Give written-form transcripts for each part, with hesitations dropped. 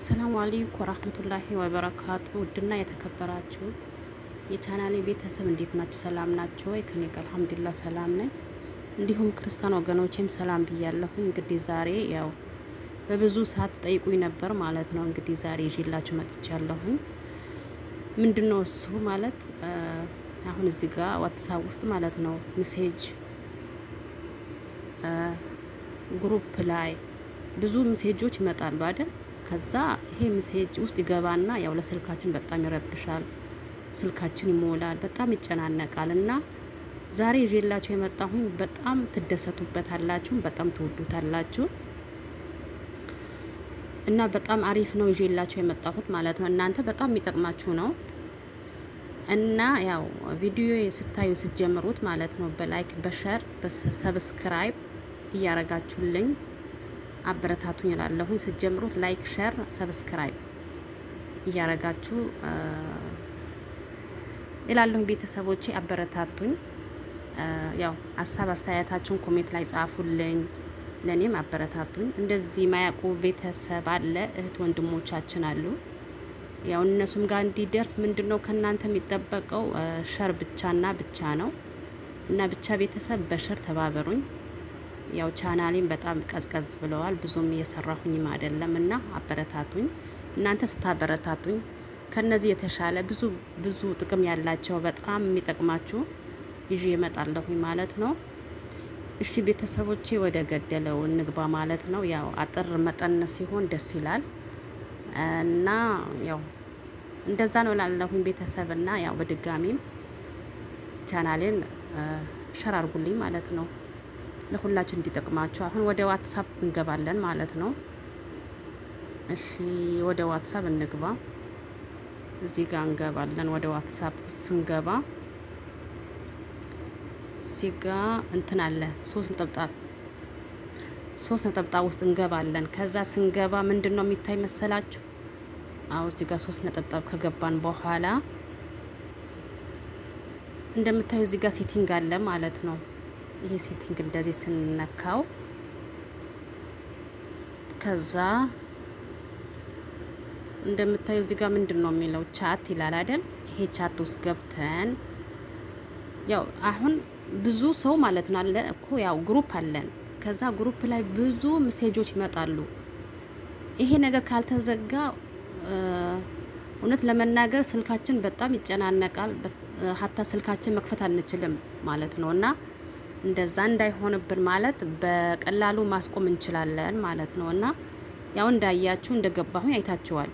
ሰላም አለይኩም ወራህመቱላሂ ወበረካቱ። ውድና የተከበራችሁ የቻናሌ ቤተሰብ እንዴት ናችሁ? ሰላም ናችሁ ወይ? ከኔ ጋር አልሐምዱሊላህ ሰላም ነኝ። እንዲሁም ክርስቲያን ወገኖቼም ሰላም ብያለሁ። እንግዲህ ዛሬ ያው በብዙ ሰዓት ጠይቁኝ ነበር ማለት ነው። እንግዲህ ዛሬ ይዤላችሁ መጥቻለሁ። ምንድነው እሱ ማለት አሁን እዚህ ጋር ዋትስአፕ ውስጥ ማለት ነው ሜሴጅ ግሩፕ ላይ ብዙ ሜሴጆች ይመጣሉ አይደል? ከዛ ይሄ ሜሴጅ ውስጥ ይገባና ያው ለስልካችን በጣም ይረብሻል፣ ስልካችን ይሞላል፣ በጣም ይጨናነቃል። እና ዛሬ ይዤላችሁ የመጣሁኝ በጣም ትደሰቱበታላችሁ፣ በጣም ትወዱታላችሁ እና በጣም አሪፍ ነው ይዤላችሁ የመጣሁት ማለት ነው። እናንተ በጣም የሚጠቅማችሁ ነው እና ያው ቪዲዮ ስታዩ ስትጀምሩት ማለት ነው በላይክ በሸር በሰብስክራይብ እያረጋችሁልኝ አበረታቱኝ እላለሁኝ። ስትጀምሩት ላይክ ሸር ሰብስክራይብ እያረጋችሁ እላለሁኝ። ቤተሰቦቼ አበረታቱኝ። ያው ሀሳብ አስተያየታችሁን ኮሜንት ላይ ጻፉልኝ፣ ለኔም አበረታቱኝ። እንደዚህ ማያውቁ ቤተሰብ አለ፣ እህት ወንድሞቻችን አሉ። ያው እነሱም ጋር እንዲደርስ ምንድነው ከናንተ የሚጠበቀው ሸር ብቻና ብቻ ነው እና ብቻ ቤተሰብ በሸር ተባበሩኝ። ያው ቻናሌን በጣም ቀዝቀዝ ብለዋል፣ ብዙም እየሰራሁኝም አይደለም እና አበረታቱኝ። እናንተ ስታበረታቱኝ ከነዚህ የተሻለ ብዙ ጥቅም ያላቸው በጣም የሚጠቅማችሁ ይዤ እመጣለሁኝ ማለት ነው። እሺ ቤተሰቦቼ ወደ ገደለው እንግባ ማለት ነው። ያው አጥር መጠን ሲሆን ደስ ይላል እና ያው እንደዛ ነው ላለሁኝ ቤተሰብና ያው በድጋሚም ቻናሌን ሸር አርጉልኝ ማለት ነው ለሁላችሁ እንዲጠቅማችሁ። አሁን ወደ ዋትስአፕ እንገባለን ማለት ነው። እሺ ወደ ዋትስአፕ እንግባ። እዚህ ጋር እንገባለን። ወደ ዋትስአፕ ውስጥ ስንገባ እዚህ ጋር እንትን አለ ሶስት ነጠብጣብ ውስጥ እንገባለን። ከዛ ስንገባ ምንድነው የሚታይ መሰላችሁ? አዎ እዚህ ጋር ሶስት ነጠብጣብ ከገባን በኋላ እንደምታዩ እዚህ ጋር ሴቲንግ አለ ማለት ነው። ይሄ ሴቲንግ እንደዚህ ስንነካው ከዛ እንደምታዩ እዚህ ጋር ምንድነው የሚለው ቻት ይላል አይደል? ይሄ ቻት ውስጥ ገብተን ያው አሁን ብዙ ሰው ማለት ነው አለ እኮ ያው ግሩፕ አለን። ከዛ ግሩፕ ላይ ብዙ ሜሴጆች ይመጣሉ። ይሄ ነገር ካልተዘጋ እውነት ለመናገር ስልካችን በጣም ይጨናነቃል። ሀታ ስልካችን መክፈት አንችልም ማለት ነው እና እንደዛ እንዳይሆንብን ማለት በቀላሉ ማስቆም እንችላለን ማለት ነው። እና ያው እንዳያችሁ እንደገባሁኝ አይታችኋል።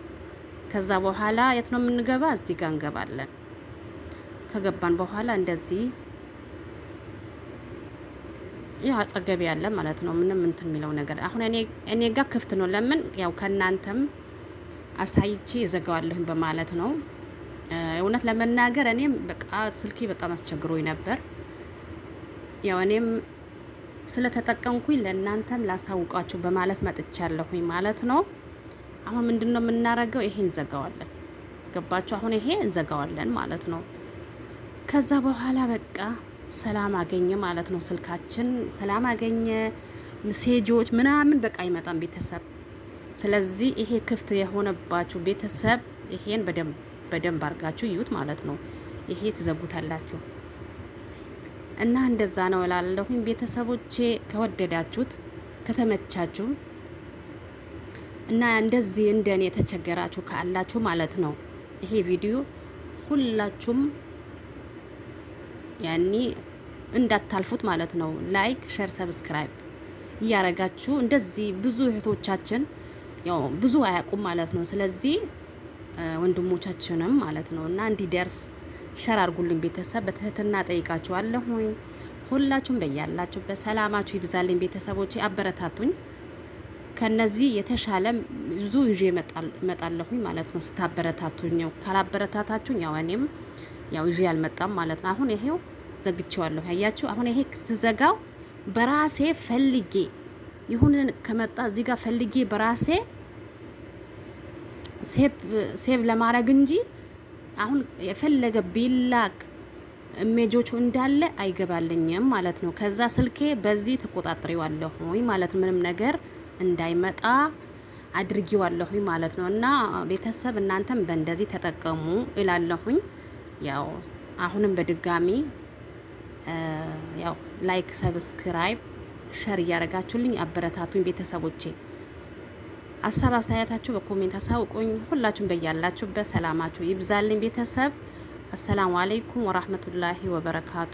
ከዛ በኋላ የት ነው የምንገባ? እዚህ ጋር እንገባለን። ከገባን በኋላ እንደዚህ ያው አጠገብ ያለ ማለት ነው ምንም እንትን የሚለው ነገር አሁን እኔ ጋር ክፍት ነው። ለምን ያው ከናንተም አሳይቼ እዘጋዋለሁ በማለት ነው። እውነት ለመናገር እኔም በቃ ስልኬ በጣም አስቸግሮኝ ነበር። ያው እኔም ስለተጠቀምኩኝ ለእናንተም ላሳውቃችሁ በማለት መጥቻለሁኝ ማለት ነው። አሁን ምንድነው የምናረገው? ይሄ እንዘጋዋለን። ገባችሁ? አሁን ይሄ እንዘጋዋለን ማለት ነው። ከዛ በኋላ በቃ ሰላም አገኘ ማለት ነው። ስልካችን ሰላም አገኘ፣ ሜሴጆች ምናምን በቃ አይመጣም ቤተሰብ። ስለዚህ ይሄ ክፍት የሆነባችሁ ቤተሰብ ይሄን በደንብ አርጋችሁ ይዩት ማለት ነው። ይሄ ትዘጉታላችሁ እና እንደዛ ነው እላለሁኝ ቤተሰቦቼ። ከወደዳችሁት ከተመቻችሁ እና እንደዚህ እንደኔ የተቸገራችሁ ካላችሁ ማለት ነው ይሄ ቪዲዮ ሁላችሁም ያኒ እንዳታልፉት ማለት ነው። ላይክ ሼር ሰብስክራይብ እያረጋችሁ እንደዚህ ብዙ እህቶቻችን ያው ብዙ አያውቁም ማለት ነው። ስለዚህ ወንድሞቻችንም ማለት ነው እና እንዲደርስ ሸር አርጉልኝ ቤተሰብ በትህትና ጠይቃችኋለሁኝ። ሁላችሁም በያላችሁ በሰላማችሁ ይብዛልኝ ቤተሰቦቼ፣ አበረታቱኝ። ከነዚህ የተሻለ ብዙ ይዤ እመጣለሁኝ ማለት ነው ስታበረታቱኝ። ነው ካላበረታታችሁኝ ያው እኔም ያው ይዤ አልመጣም ማለት ነው። አሁን ይሄው ዘግቼዋለሁ። ያያችሁ አሁን ይሄ ስዘጋው በራሴ ፈልጌ ይሁን ከመጣ እዚህ ጋር ፈልጌ በራሴ ሴቭ ለማድረግ እንጂ አሁን የፈለገ ቢላክ ኢሜጆቹ እንዳለ አይገባልኝም ማለት ነው። ከዛ ስልኬ በዚህ ተቆጣጥሬዋለሁ ማለት ምንም ነገር እንዳይመጣ አድርጊዋለሁኝ ማለት ነው። እና ቤተሰብ እናንተም በእንደዚህ ተጠቀሙ እላለሁኝ። ያው አሁንም በድጋሚ ያው ላይክ፣ ሰብስክራይብ፣ ሸር እያደረጋችሁልኝ አበረታቱኝ ቤተሰቦቼ። ሀሳብ አስተያየታችሁ በኮሜንት አሳውቁኝ። ሁላችሁም በያላችሁበት ሰላማችሁ ይብዛልኝ ቤተሰብ። አሰላሙ አለይኩም ወራህመቱላሂ ወበረካቱ።